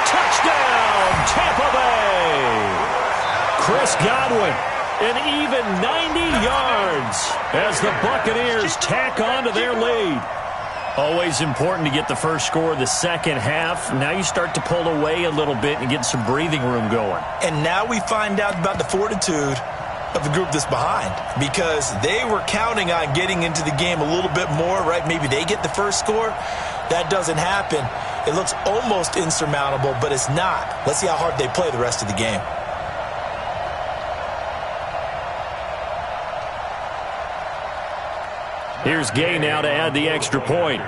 Touchdown, Tampa Bay. Chris Godwin, an even 90 yards as the Buccaneers tack on to their lead. Always important to get the first score of the second half. Now you start to pull away a little bit and get some breathing room going. And now we find out about the fortitude of the group that's behind, because they were counting on getting into the game a little bit more, right? Maybe they get the first score. That doesn't happen. It looks almost insurmountable, but it's not. Let's see how hard they play the rest of the game. Here's Gay now to add the extra point.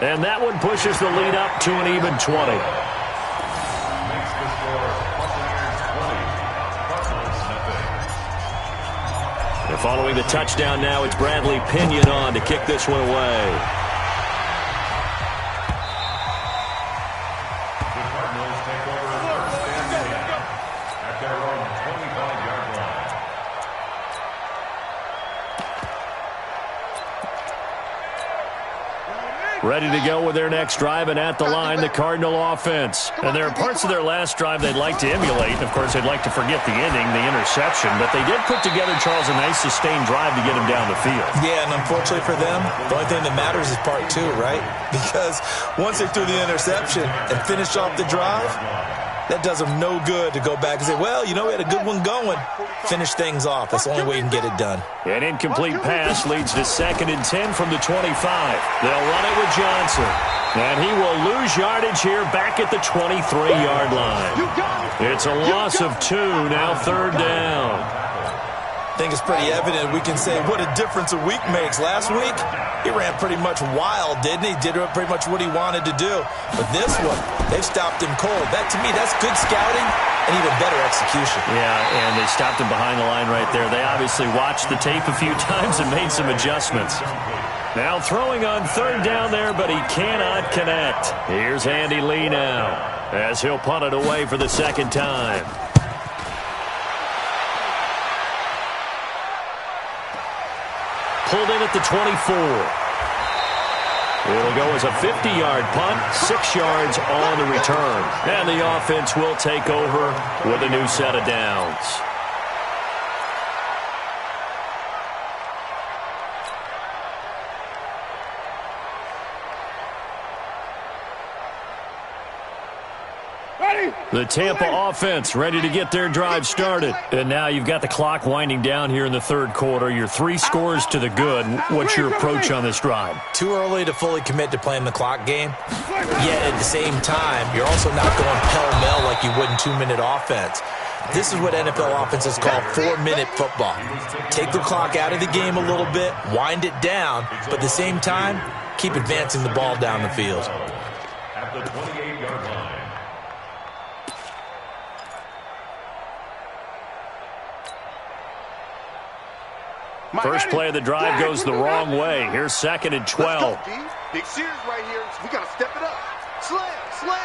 And that one pushes the lead up to an even 20. And following the touchdown now, it's Bradley Pinion on to kick this one away. Ready to go with their next drive, and at the line, the Cardinal offense. And there are parts of their last drive they'd like to emulate. Of course, they'd like to forget the ending, the interception, but they did put together, Charles, a nice sustained drive to get him down the field. Yeah, and unfortunately for them, the only thing that matters is part 2, right? Because once they threw the interception and finished off the drive, that does them no good to go back and say, well, you know, we had a good one going. Finish things off. That's the only way you can get it done. An incomplete pass leads to 2nd and 10 from the 25. They'll run it with Johnson. And he will lose yardage here back at the 23-yard line. It's a loss of 2, now 3rd down. I think it's pretty evident. We can say what a difference a week makes. Last week, he ran pretty much wild, didn't he? Did pretty much what he wanted to do. But this one, they've stopped him cold. That, to me, that's good scouting and even better execution. Yeah, and they stopped him behind the line right there. They obviously watched the tape a few times and made some adjustments. Now throwing on 3rd down there, but he cannot connect. Here's Andy Lee now as he'll punt it away for the 2nd time. Pulled in at the 24. It'll go as a 50-yard punt, 6 yards on the return. And the offense will take over with a new set of downs. The Tampa offense ready to get their drive started. And now you've got the clock winding down here in the 3rd quarter. Your 3 scores to the good. What's your approach on this drive? Too early to fully commit to playing the clock game. Yet at the same time, you're also not going pell-mell like you would in 2-minute offense. This is what NFL offenses call 4-minute football. Take the clock out of the game a little bit, wind it down, but at the same time, keep advancing the ball down the field. At the 28-yard line. First play of the drive goes the wrong way. Here's 2nd and 12. Let's go, D. Big series right here. We got to step it up. Slam, slam.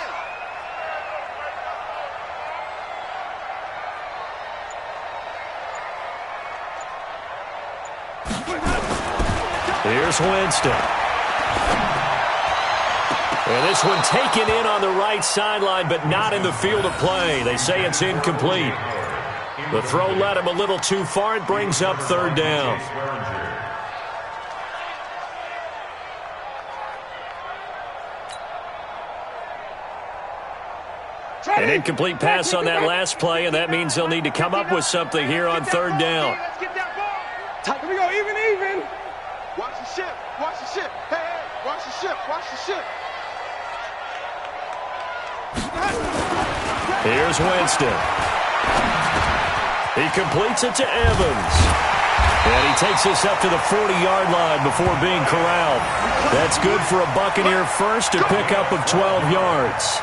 Here's Winston. And this one taken in on the right sideline, but not in the field of play. They say it's incomplete. The throw led him a little too far. It brings up 3rd down. An incomplete pass on that last play, and that means they'll need to come up with something here on 3rd down. Let's get that ball. Here we go, even. Watch the ship. Watch the ship. Hey, watch the ship. Watch the ship. Here's Winston. He completes it to Evans. And he takes this up to the 40-yard line before being corralled. That's good for a Buccaneer first to pick up of 12 yards.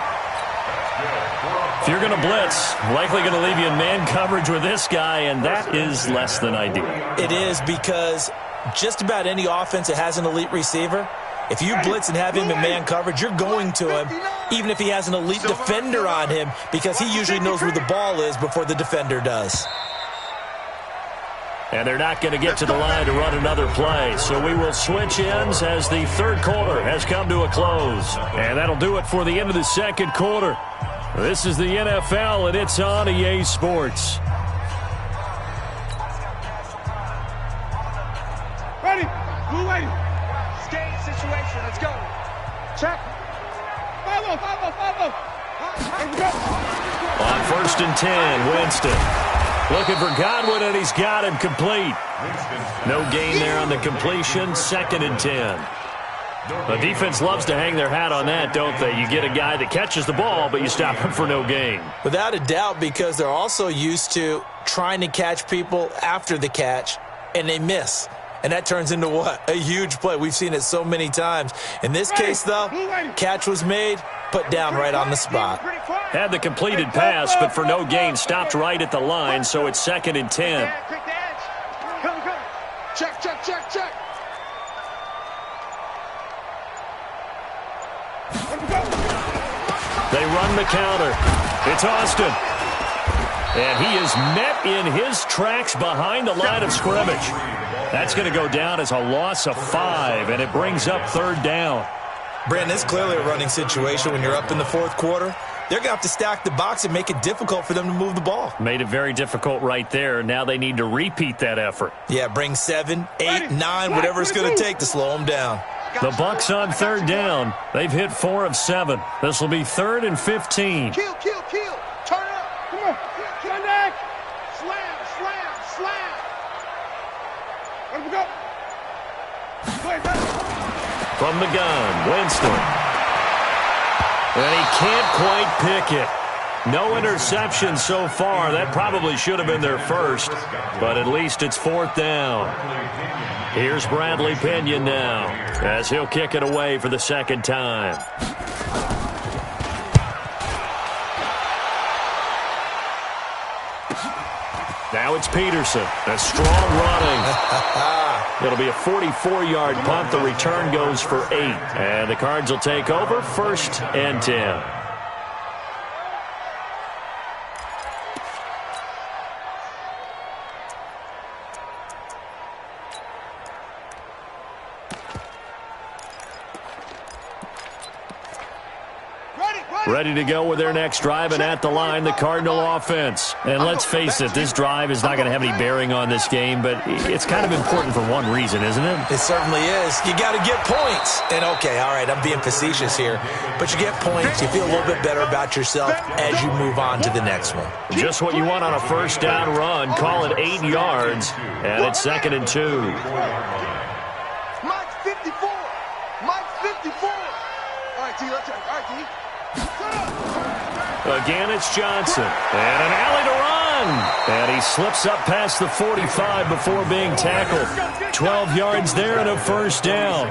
If you're going to blitz, likely going to leave you in man coverage with this guy, and that is less than ideal. It is, because just about any offense that has an elite receiver, if you blitz and have him in man coverage, you're going to him, even if he has an elite defender on him, because he usually knows where the ball is before the defender does. And they're not going to get to the line to run another play. So we will switch ends as the 3rd quarter has come to a close. And that'll do it for the end of the 2nd quarter. This is the NFL, and it's on EA Sports. Ready. Blue lady. Skate situation. Let's go. Check. 5-0. Here we go. On 1st and 10, Winston. Looking for Godwin, and he's got him complete. No gain there on the completion. 2nd and 10. The defense loves to hang their hat on that, don't they? You get a guy that catches the ball, but you stop him for no gain. Without a doubt, because they're also used to trying to catch people after the catch, and they miss. And that turns into what? A huge play. We've seen it so many times. In this case, though, catch was made, put down right on the spot. Had the completed pass, but for no gain, stopped right at the line, so it's 2nd and 10. Come. Check. They run the counter. It's Austin. And he is met in his tracks behind the line of scrimmage. That's going to go down as a loss of 5, and it brings up 3rd down. Brandon, it's clearly a running situation when you're up in the 4th quarter. They're going to have to stack the box and make it difficult for them to move the ball. Made it very difficult right there. Now they need to repeat that effort. Yeah, bring 7, 8, 9, whatever it's going to take to slow them down. The Bucs on 3rd down. They've hit 4 of 7. This will be 3rd and 15. Kill. Turn up. Come on. Turn back. Slam. Here we go. From the gun, Winston. And he can't quite pick it. No interception so far. That probably should have been their first, but at least it's 4th down. Here's Bradley Pinion now as he'll kick it away for the 2nd time. Now it's Peterson. A strong running. It'll be a 44-yard punt. The return goes for 8. And the Cards will take over 1st and 10. Ready to go with their next drive, and at the line, the Cardinal offense. And let's face it, this drive is not going to have any bearing on this game, but it's kind of important for one reason, isn't it? It certainly is. You got to get points. And, okay, all right, I'm being facetious here, but you get points, you feel a little bit better about yourself as you move on to the next one. Just what you want on a 1st down run. Call it 8 yards, and it's 2nd and 2. Mike's 54. Mike's 54. All right, T, let's check. All right, T. Again, it's Johnson. And an alley to run. And he slips up past the 45 before being tackled. 12 yards there and a 1st down.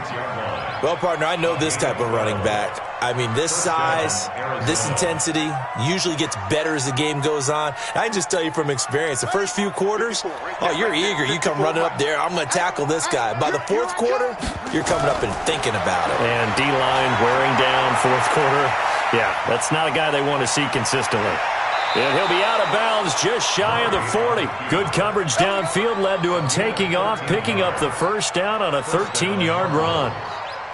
Well, partner, I know this type of running back. I mean, this size, this intensity usually gets better as the game goes on. I can just tell you from experience, the first few quarters, oh, you're eager. You come running up there, I'm going to tackle this guy. By the fourth quarter, you're coming up and thinking about it. And D-line wearing down fourth quarter. Yeah, that's not a guy they want to see consistently. And he'll be out of bounds just shy of the 40. Good coverage downfield led to him taking off, picking up the first down on a 13-yard run.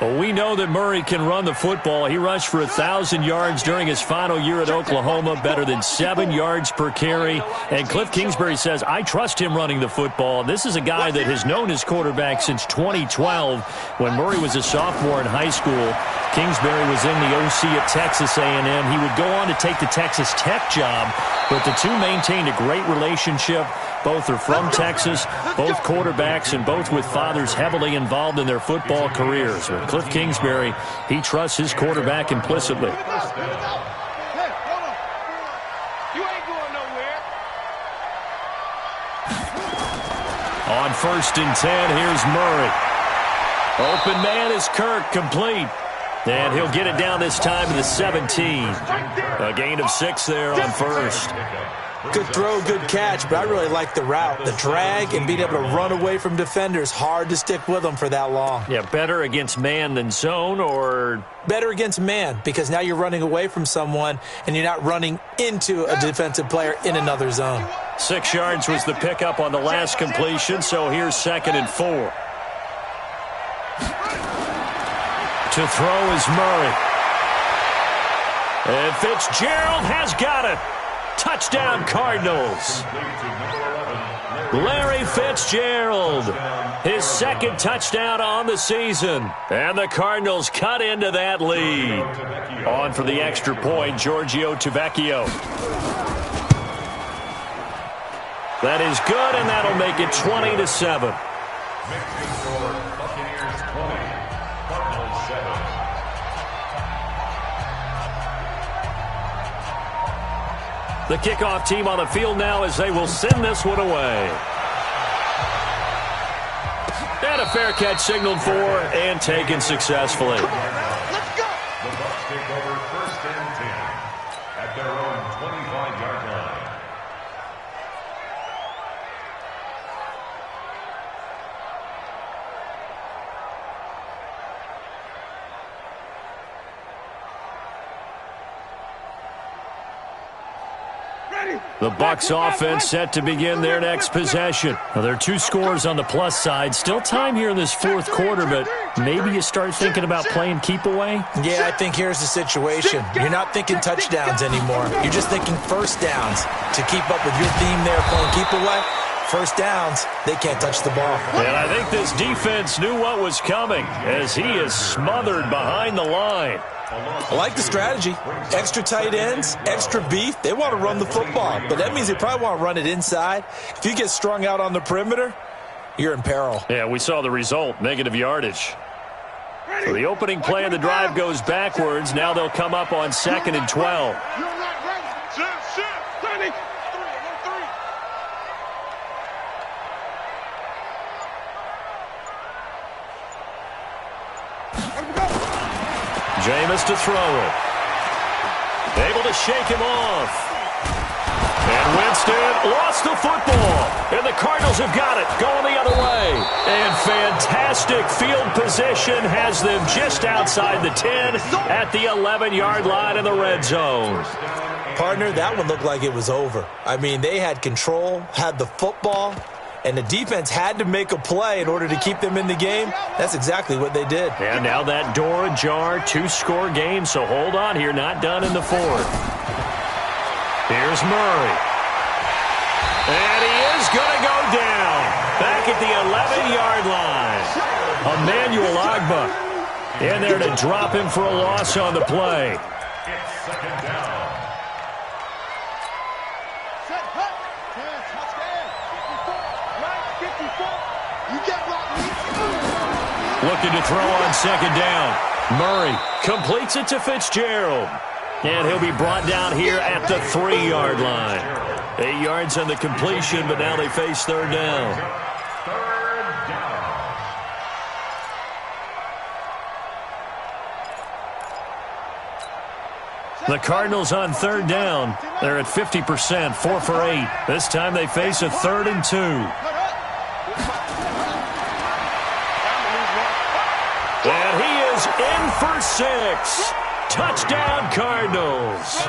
Well, we know that Murray can run the football. He rushed for 1,000 yards during his final year at Oklahoma, better than 7 yards per carry. And Cliff Kingsbury says, I trust him running the football. This is a guy that has known his quarterback since 2012 when Murray was a sophomore in high school. Kingsbury was in the OC at Texas A&M. He would go on to take the Texas Tech job, but the two maintained a great relationship. Both are from Texas, both quarterbacks, and both with fathers heavily involved in their football careers. With Cliff Kingsbury, he trusts his quarterback implicitly. You ain't going nowhere. On 1st and 10, here's Murray. Open man is Kirk, complete. And he'll get it down this time to the 17. A gain of 6 there on first. Good throw, good catch, but I really like the route. The drag and being able to run away from defenders, hard to stick with them for that long. Yeah, better against man than zone, or? Better against man, because now you're running away from someone and you're not running into a defensive player in another zone. 6 yards was the pickup on the last completion, so here's 2nd and 4. To throw is Murray. And Fitzgerald has got it. Touchdown, Cardinals. Larry Fitzgerald, his 2nd touchdown on the season. And the Cardinals cut into that lead. On for the extra point, Giorgio Tavecchio. That is good, and that'll make it 20-7. The kickoff team on the field now as they will send this one away. And a fair catch signaled for and taken successfully. Let's go. The Bucs take over 1st and 10 at their own 25-yard line. The Bucs offense set to begin their next possession. Now, there are 2 scores on the plus side. Still time here in this fourth quarter, but maybe you start thinking about playing keep away? Yeah, I think here's the situation. You're not thinking touchdowns anymore. You're just thinking first downs. To keep up with your theme there, playing keep away, first downs, they can't touch the ball. And I think this defense knew what was coming as he is smothered behind the line. I like the strategy. Extra tight ends, extra beef. They want to run the football, but that means they probably want to run it inside. If you get strung out on the perimeter, you're in peril. Yeah, we saw the result, negative yardage. So the opening play of the drive goes backwards. Now they'll come up on 2nd and 12. You're not ready. Sit. 30. 3. Jameis to throw it. Able to shake him off. And Winston lost the football. And the Cardinals have got it. Going the other way. And fantastic field position has them just outside the 10 at the 11-yard line in the red zone. Partner, that one looked like it was over. I mean, they had control, had the football, and the defense had to make a play in order to keep them in the game. That's exactly what they did. And now that door ajar, 2-score game, so hold on here, not done in the 4th. Here's Murray. And he is going to go down. Back at the 11-yard line. Emmanuel Agba in there to drop him for a loss on the play. It's 2nd down. Looking to throw on 2nd down. Murray completes it to Fitzgerald. And he'll be brought down here at the 3-yard line. 8 yards on the completion, but now they face 3rd down. 3rd down. The Cardinals on third down. They're at 50%, 4 for 8. This time they face a 3rd and 2. And he is in for 6. Touchdown, Cardinals.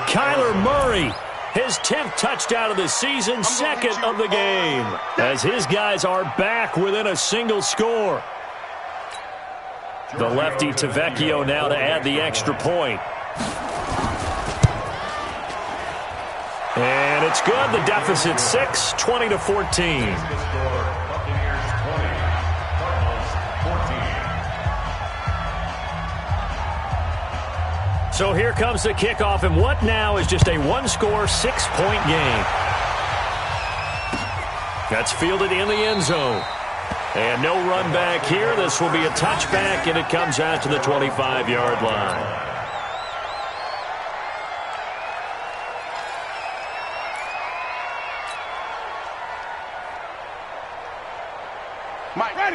Kyler Murray, his 10th touchdown of the season, 2nd of the game, as his guys are back within a single score. The lefty Tavecchio now to add the extra point. And it's good. The deficit 6, 20-14. So here comes the kickoff, and what now is just a one-score, 6-point game. That's fielded in the end zone. And no run back here. This will be a touchback, and it comes out to the 25-yard line.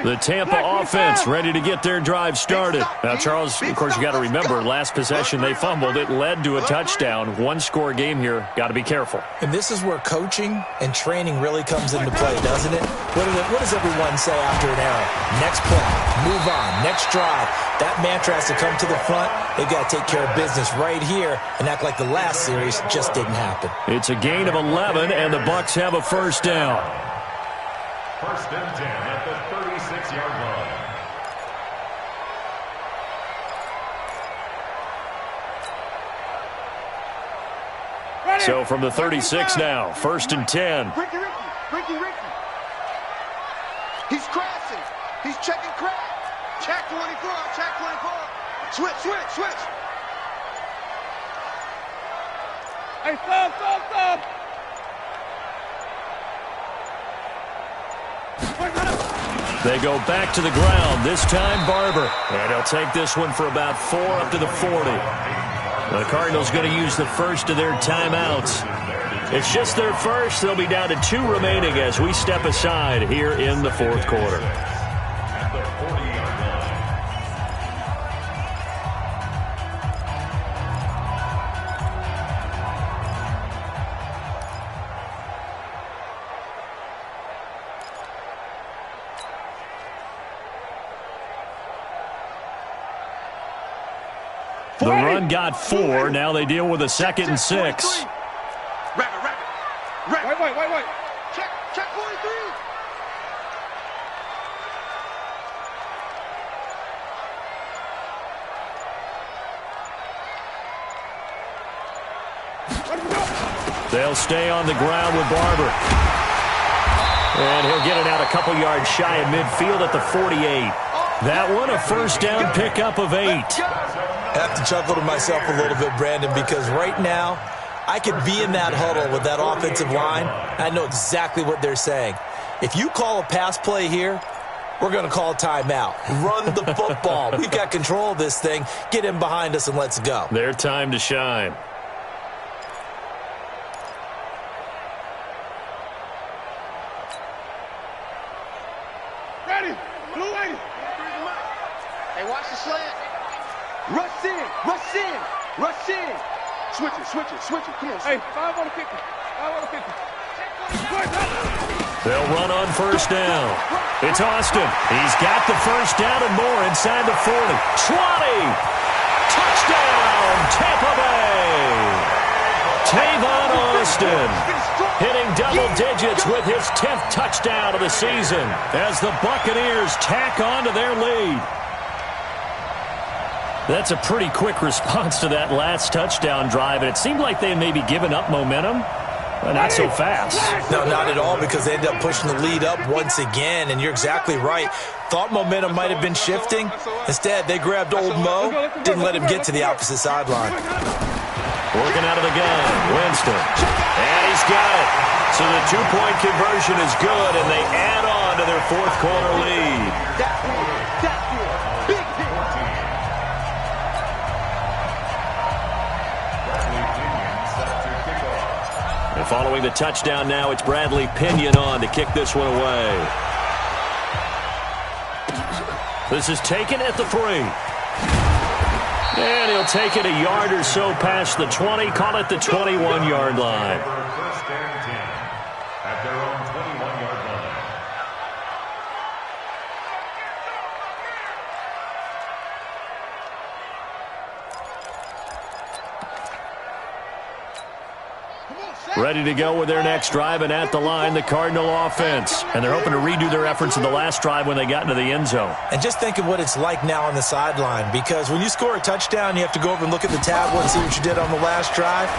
The Tampa offense ready to get their drive started. Now, Charles, of course, you got to remember, last possession they fumbled. It led to a touchdown. One-score game here. Got to be careful. And this is where coaching and training really comes into play, doesn't it? What does everyone say after an error? Next play, move on, next drive. That mantra has to come to the front. They've got to take care of business right here and act like the last series just didn't happen. It's a gain of 11, and the Bucs have a first down. 1st and 10 at the 36-yard line. So from the 36 now, 1st and 10. Ricky. He's crashing. He's checking crack. Check 24. Switch. Hey, stop. They go back to the ground, this time Barber. And he'll take this one for about 4 up to the 40. The Cardinals going to use the first of their timeouts. It's just their first. They'll be down to 2 remaining as we step aside here in the 4th quarter. The run got 4. Now they deal with a 2nd and 6. Rabbit. Wait. Check 43. They'll stay on the ground with Barber. And he'll get it out a couple yards shy of midfield at the 48. That one, a first down pickup of 8. I have to chuckle to myself a little bit, Brandon, because right now I could be in that huddle with that offensive line. I know exactly what they're saying. If you call a pass play here, we're going to call a timeout. Run the football. We've got control of this thing. Get in behind us and let's go. Their time to shine. Ready. Blue 80. Hey, watch the slant. Rush in. Switch it. Come on. Hey, 5 on the 50. They'll run on first down. It's Austin. He's got the first down and more inside the 40. 20. Touchdown, Tampa Bay. Tavon Austin hitting double digits with his 10th touchdown of the season as the Buccaneers tack on to their lead. That's a pretty quick response to that last touchdown drive, and it seemed like they had maybe given up momentum, but not so fast. No, not at all, because they ended up pushing the lead up once again, and you're exactly right. Thought momentum might have been shifting. Instead, they grabbed old Mo, didn't let him get to the opposite sideline. Working out of the gun, Winston. And he's got it. So the 2-point conversion is good, and they add on to their 4th quarter lead. That's big hit. And following the touchdown now, it's Bradley Pinion on to kick this one away. This is taken at the 3. And he'll take it a yard or so past the 20, call it the 21-yard line. First and 10 at their own 21-yard line. Ready to go with their next drive, and at the line, the Cardinal offense. And they're hoping to redo their efforts in the last drive when they got into the end zone. And just think of what it's like now on the sideline, because when you score a touchdown, you have to go over and look at the tablet and see what you did on the last drive.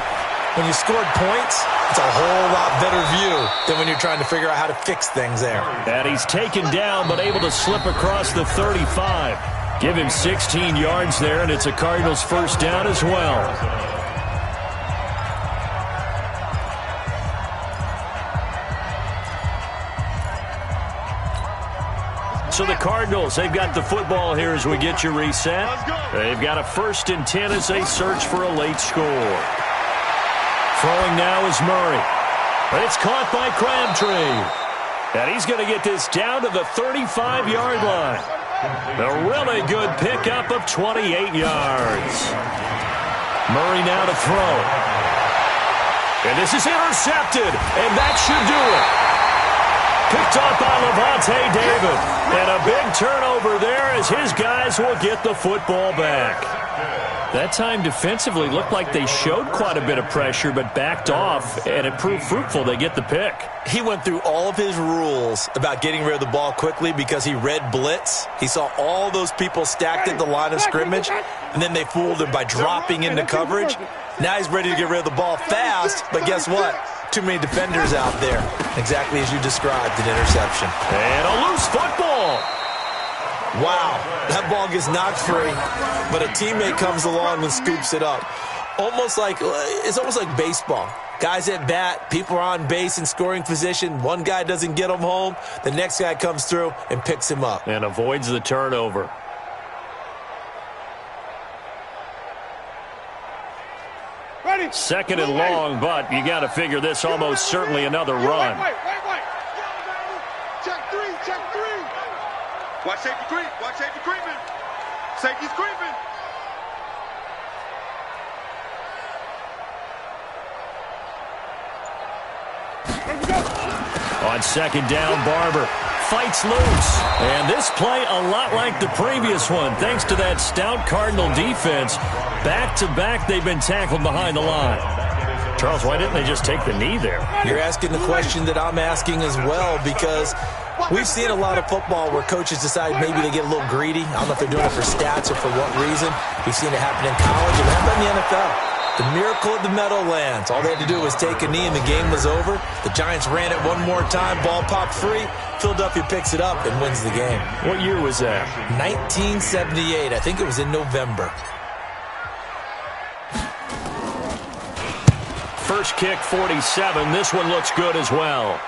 When you scored points, it's a whole lot better view than when you're trying to figure out how to fix things there. And he's taken down, but able to slip across the 35. Give him 16 yards there, and it's a Cardinals first down as well. So the Cardinals, they've got the football here as we get you reset. They've got a 1st and 10 as they search for a late score. Throwing now is Murray. But it's caught by Crabtree. And he's going to get this down to the 35-yard line. A really good pickup of 28 yards. Murray now to throw. And this is intercepted. And that should do it. Picked off by Levante David. And a big turnover there as his guys will get the football back. That time defensively looked like they showed quite a bit of pressure but backed off, and it proved fruitful. They get the pick. He went through all of his rules about getting rid of the ball quickly because he read blitz. He saw all those people stacked at the line of scrimmage, and then they fooled him by dropping into coverage. Now he's ready to get rid of the ball fast, but guess what? Too many defenders out there. Exactly as you described, an interception. And a loose football. Wow, that ball gets knocked free, but a teammate comes along and scoops it up. It's almost like baseball. Guys at bat, people are on base in scoring position. One guy doesn't get him home. The next guy comes through and picks him up. And avoids the turnover. Ready. 2nd and long, but you got to figure this almost certainly another run. Wait. Check three. Watch safety creep. Watch safety creeping. Safety's creeping. On 2nd down, Barber fights loose. And this play a lot like the previous one, thanks to that stout Cardinal defense. Back-to-back, they've been tackled behind the line. Charles, why didn't they just take the knee there? You're asking the question that I'm asking as well, because we've seen a lot of football where coaches decide maybe they get a little greedy. I don't know if they're doing it for stats or for what reason. We've seen it happen in college and it happened in the NFL. The miracle of the Meadowlands. All they had to do was take a knee and the game was over. The Giants ran it one more time. Ball popped free. Philadelphia picks it up and wins the game. What year was that? 1978. I think it was in November. First kick, 47. This one looks good as well.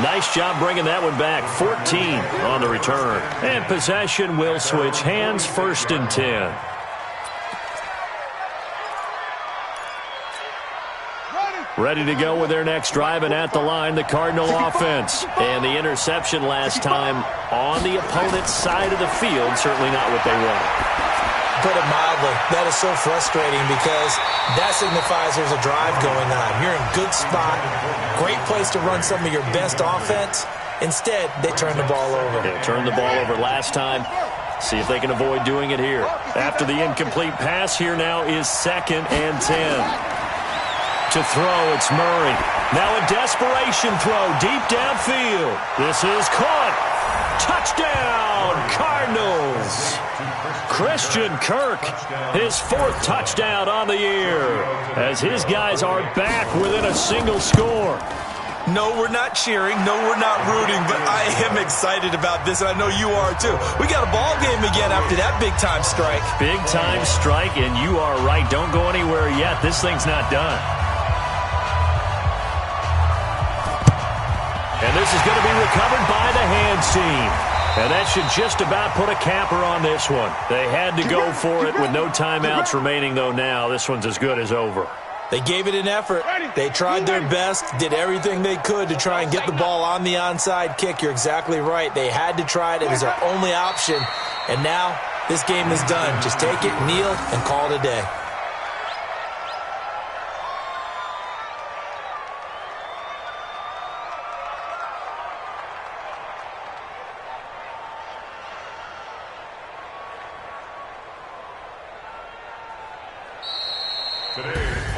Nice job bringing that one back. 14 on the return. And possession will switch hands. 1st and 10. Ready to go with their next drive, and at the line, the Cardinal offense. And the interception last time on the opponent's side of the field. Certainly not what they wanted. Put it mildly, that is so frustrating because that signifies there's a drive going on. You're in good spot, great place to run some of your best offense. Instead, they turn the ball over. Yeah, turned the ball over last time. See if they can avoid doing it here. After the incomplete pass, here now is 2nd and 10. To throw, it's Murray. Now a desperation throw deep downfield. This is caught. Touchdown, Cardinals. Christian Kirk, his 4th touchdown on the year, as his guys are back within a single score. No, we're not cheering. No, we're not rooting, but I am excited about this, and I know you are too. We got a ball game again after that big-time strike. Big-time strike, and you are right. Don't go anywhere yet. This thing's not done. And this is going to be recovered by the hands team. And that should just about put a capper on this one. They had to go for it with no timeouts remaining, though, now. This one's as good as over. They gave it an effort. They tried their best, did everything they could to try and get the ball on the onside kick. You're exactly right. They had to try it. It was their only option. And now this game is done. Just take it, kneel, and call it a day.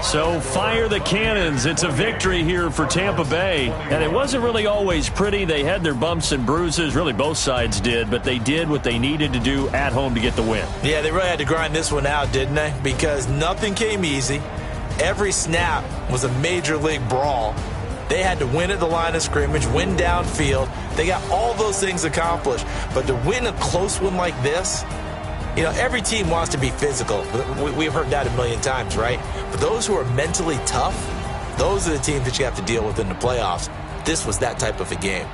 So fire the cannons. It's a victory here for Tampa Bay. And it wasn't really always pretty. They had their bumps and bruises. Really, both sides did. But they did what they needed to do at home to get the win. Yeah, they really had to grind this one out, didn't they? Because nothing came easy. Every snap was a major league brawl. They had to win at the line of scrimmage, win downfield. They got all those things accomplished. But to win a close one like this, you know, every team wants to be physical. We've heard that a million times, right? But those who are mentally tough, those are the teams that you have to deal with in the playoffs. This was that type of a game.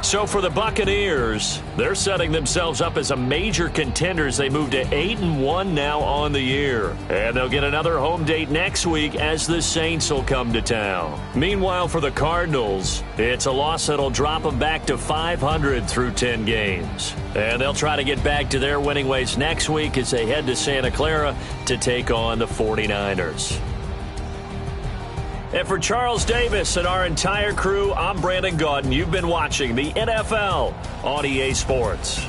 So for the Buccaneers, they're setting themselves up as a major contender as they move to 8-1 now on the year. And they'll get another home date next week as the Saints will come to town. Meanwhile, for the Cardinals, it's a loss that'll drop them back to 500 through 10 games. And they'll try to get back to their winning ways next week as they head to Santa Clara to take on the 49ers. And for Charles Davis and our entire crew, I'm Brandon Gaudin. You've been watching the NFL on EA Sports.